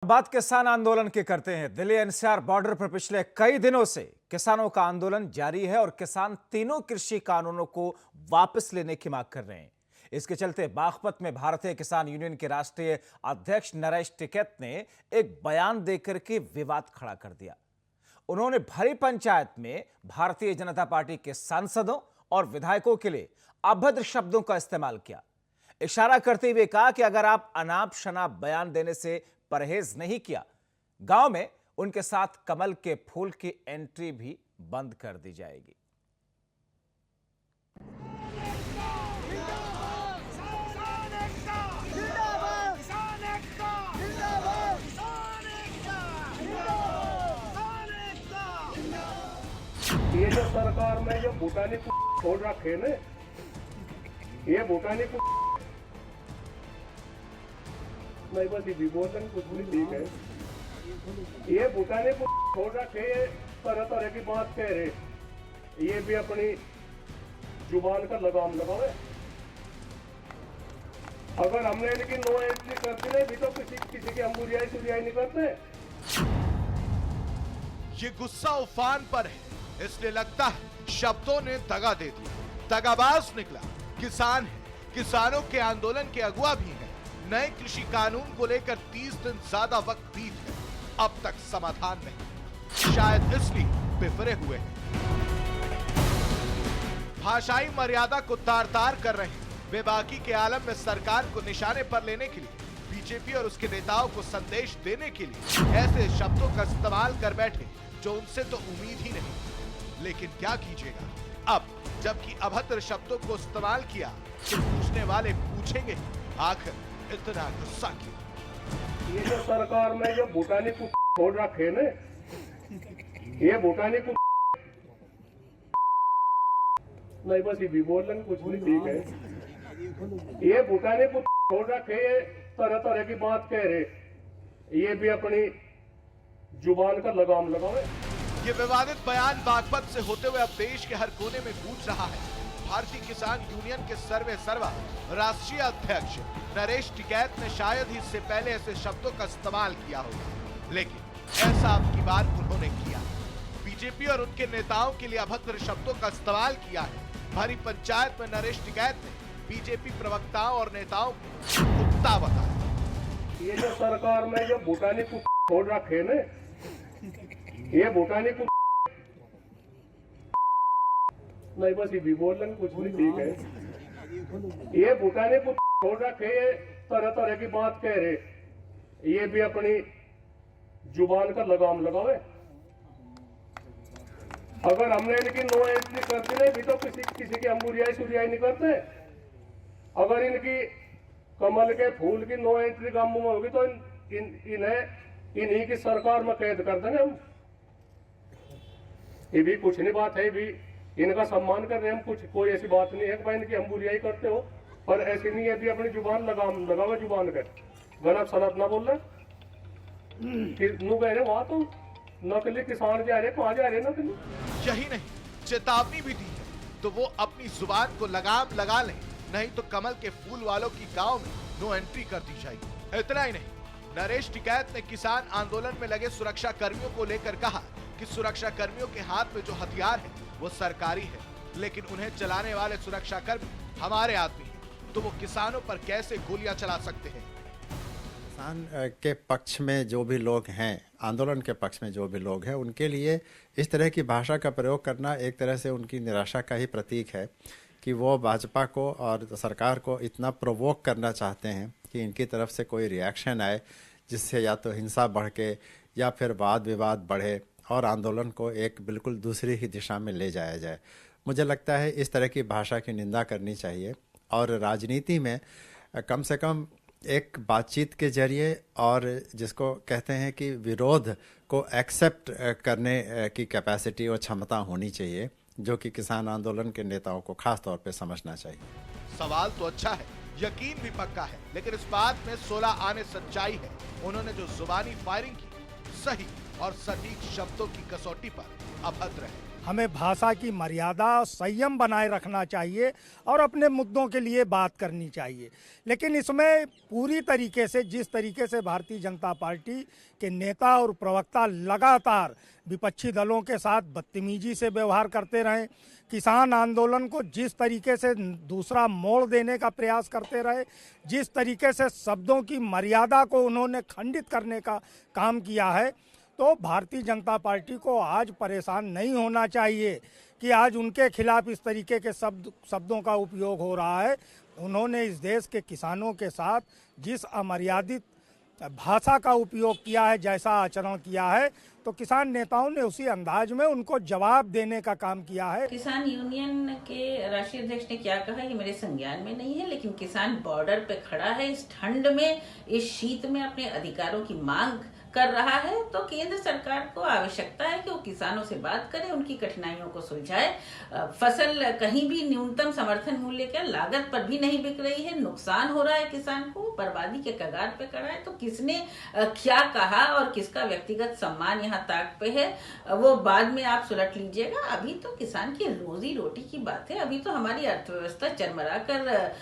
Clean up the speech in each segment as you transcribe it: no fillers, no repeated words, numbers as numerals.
बात किसान आंदोलन की करते हैं। दिल्ली एनसीआर बॉर्डर पर पिछले कई दिनों से किसानों का आंदोलन जारी है और किसान तीनों कृषि कानूनों को वापस लेने की मांग कर रहे हैं। इसके चलते बागपत में भारतीय किसान यूनियन के राष्ट्रीय अध्यक्ष नरेश टिकैत ने एक बयान देकर के विवाद खड़ा कर दिया। उन्होंने भरी पंचायत में भारतीय जनता पार्टी के सांसदों और विधायकों के लिए अभद्र शब्दों का इस्तेमाल किया। इशारा करते हुए कहा कि अगर आप अनाप शनाप बयान देने से परहेज नहीं किया, गांव में उनके साथ कमल के फूल की एंट्री भी बंद कर दी जाएगी। ये जो सरकार में जो भूटानी छोड़ रखे ना, ये भूटानी नहीं, बस ये बोलने कुछ भी ठीक है। ये भूटानी छोड़ रखे, ये तरह तरह की बात कह रहे, ये भी अपनी जुबान का लगाम लगावे। अगर हमने इनकी नो एंट्री करती नहीं भी तो किसी की हम बुरियाई नहीं करते। ये गुस्सा उफान पर है, इसलिए लगता है शब्दों ने दगा दे दिया। दगाबाज निकला किसान है, किसानों के आंदोलन के अगुवा भी है। नए कृषि कानून को लेकर 30 दिन ज्यादा वक्त बीत है, अब तक समाधान नहीं, शायद इसलिए बिफरे हुए हैं। भाषाई मर्यादा को तार तार कर रहे हैं। बेबाकी के आलम में सरकार को निशाने पर लेने के लिए बीजेपी और उसके नेताओं को संदेश देने के लिए ऐसे शब्दों का इस्तेमाल कर बैठे जो उनसे तो उम्मीद ही नहीं। लेकिन क्या कीजिएगा, अब जबकि अभद्र शब्दों को इस्तेमाल किया तो पूछने वाले पूछेंगे आखिर इतना गुस्सा क्यों। ये जो सरकार में जो भूटानी छोड़ रखे ना, ये भूटानी नहीं, बस ये बोलने कुछ भी ठीक है। ये भूटानी छोड़ रखे, ये तरह तरह की बात कह रहे, ये भी अपनी जुबान का लगाम लगावे। ये विवादित बयान बागपत से होते हुए अब देश के हर कोने में गूंज रहा है। भारतीय किसान यूनियन के सर्वे सर्वा राष्ट्रीय अध्यक्ष नरेश टिकैत ने शायद ही इससे पहले ऐसे शब्दों का इस्तेमाल किया होगा, लेकिन ऐसा अब की बार उन्होंने किया। बीजेपी और उनके नेताओं के लिए अभद्र शब्दों का इस्तेमाल किया है। भरी पंचायत में नरेश टिकैत ने बीजेपी प्रवक्ताओं और नेताओं को कुत्ता बताया। ये जो सरकार में जो भूटानी छोड़ रखे ना, ये भूटानी नहीं, बस ये बोलने कुछ भी ठीक है। ये भूटानी छोड़ रखे, ये तरह तरह की बात कह रहे, ये भी अपनी जुबान का लगाम लगावे। अगर हमने इनकी नो एंट्री करती नहीं भी तो किसी की हम बुरियाई नहीं करते। अगर इनकी कमल के फूल की नो एंट्री गांव में होगी तो इन्हीं की सरकार में कैद कर देंगे हम। ये भी कुछ नहीं बात है, भी इनका सम्मान कर रहे हैं हम। कुछ कोई ऐसी बात नहीं है कि भाई इनकी हम बुराई करते हो, पर ऐसी नहीं है। भी अपनी जुबान लगावे, जुबान कर गलत सलत ना बोल रहे। कह रहे वहां तो नकली किसान जा रहे, कहाँ जा रहे नकली। यही नहीं, चेतावनी भी दी है तो वो अपनी जुबान को लगाम लगा लें, नहीं तो कमल के फूल वालों की गांव में नो एंट्री कर दी जाएगी। इतना ही नहीं, नरेश टिकैत ने किसान आंदोलन में लगे सुरक्षा कर्मियों को लेकर कहा कि सुरक्षा कर्मियों के हाथ में जो हथियार है वो सरकारी है, लेकिन उन्हें चलाने वाले सुरक्षा कर्मी हमारे आदमी हैं, तो वो किसानों पर कैसे गोलियां चला सकते हैं। किसान के पक्ष में जो भी लोग हैं, आंदोलन के पक्ष में जो भी लोग हैं, उनके लिए इस तरह की भाषा का प्रयोग करना एक तरह से उनकी निराशा का ही प्रतीक है कि वो भाजपा को और सरकार को इतना प्रोवोक करना चाहते हैं कि इनकी तरफ से कोई रिएक्शन आए जिससे या तो हिंसा बढ़ के या फिर वाद विवाद बढ़े और आंदोलन को एक बिल्कुल दूसरी ही दिशा में ले जाया जाए। मुझे लगता है इस तरह की भाषा की निंदा करनी चाहिए और राजनीति में कम से कम एक बातचीत के जरिए और जिसको कहते हैं कि विरोध को एक्सेप्ट करने की कैपेसिटी और क्षमता होनी चाहिए, जो कि किसान आंदोलन के नेताओं को खास तौर पे समझना चाहिए। सवाल तो अच्छा है, यकीन भी पक्का है, लेकिन इस बात में 16 आने सच्चाई है। उन्होंने जो जुबानी फायरिंग की, सही और सटीक शब्दों की कसौटी पर अभद्र है। हमें भाषा की मर्यादा और संयम बनाए रखना चाहिए और अपने मुद्दों के लिए बात करनी चाहिए। लेकिन इसमें पूरी तरीके से, जिस तरीके से भारतीय जनता पार्टी के नेता और प्रवक्ता लगातार विपक्षी दलों के साथ बदतमीजी से व्यवहार करते रहे, किसान आंदोलन को जिस तरीके से दूसरा मोड़ देने का प्रयास करते रहे, जिस तरीके से शब्दों की मर्यादा को उन्होंने खंडित करने का काम किया है, तो भारतीय जनता पार्टी को आज परेशान नहीं होना चाहिए कि आज उनके खिलाफ इस तरीके के शब्दों का उपयोग हो रहा है। उन्होंने इस देश के किसानों के साथ जिस अमर्यादित भाषा का उपयोग किया है, जैसा आचरण किया है, तो किसान नेताओं ने उसी अंदाज में उनको जवाब देने का काम किया है। किसान यूनियन के राष्ट्रीय अध्यक्ष ने क्या कहा ये मेरे संज्ञान में नहीं है, लेकिन किसान बॉर्डर पे खड़ा है, इस ठंड में, इस शीत में अपने अधिकारों की मांग कर रहा है। तो केंद्र सरकार को आवश्यकता है कि वो किसानों से बात करे, उनकी कठिनाइयों को सुलझाए। फसल कहीं भी न्यूनतम समर्थन मूल्य के लागत पर भी नहीं बिक रही है, नुकसान हो रहा है किसान को, बर्बादी के कगार पे खड़ा है। तो किसने क्या कहा और किसका व्यक्तिगत सम्मान यहाँ ताक पे है, वो बाद में आप सुलट लीजिएगा। अभी तो किसान की रोजी रोटी की बात है, अभी तो हमारी अर्थव्यवस्था चरमरा कर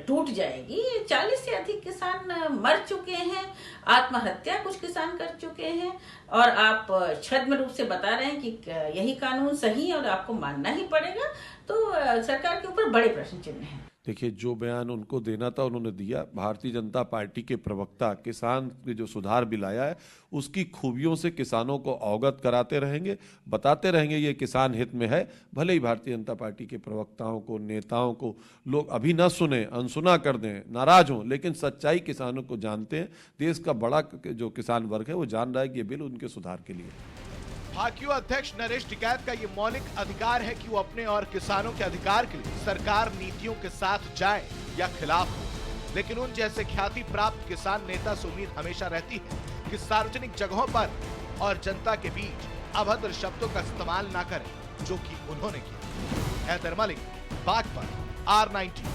टूट जाएगी। 40 से अधिक किसान मर चुके हैं, आत्महत्या कुछ किसान कर चुके हैं, और आप छद्म रूप से बता रहे हैं कि यही कानून सही है और आपको मानना ही पड़ेगा। तो सरकार के ऊपर बड़े प्रश्न चिन्ह हैं। देखिए, जो बयान उनको देना था उन्होंने दिया। भारतीय जनता पार्टी के प्रवक्ता किसान के जो सुधार बिल आया है उसकी खूबियों से किसानों को अवगत कराते रहेंगे, बताते रहेंगे ये किसान हित में है। भले ही भारतीय जनता पार्टी के प्रवक्ताओं को, नेताओं को लोग अभी ना सुने, अनसुना कर दें, नाराज हों, लेकिन सच्चाई किसानों को जानते हैं। देश का बड़ा जो किसान वर्ग है वो जान रहा है कि ये बिल उनके सुधार के लिए। भाजपा अध्यक्ष नरेश टिकैत का ये मौलिक अधिकार है कि वो अपने और किसानों के अधिकार के लिए सरकार नीतियों के साथ जाए या खिलाफ हो। लेकिन उन जैसे ख्याति प्राप्त किसान नेता से उम्मीद हमेशा रहती है कि सार्वजनिक जगहों पर और जनता के बीच अभद्र शब्दों का इस्तेमाल ना करें, जो कि उन्होंने किया। हैदर मलिक, बागपत, R19।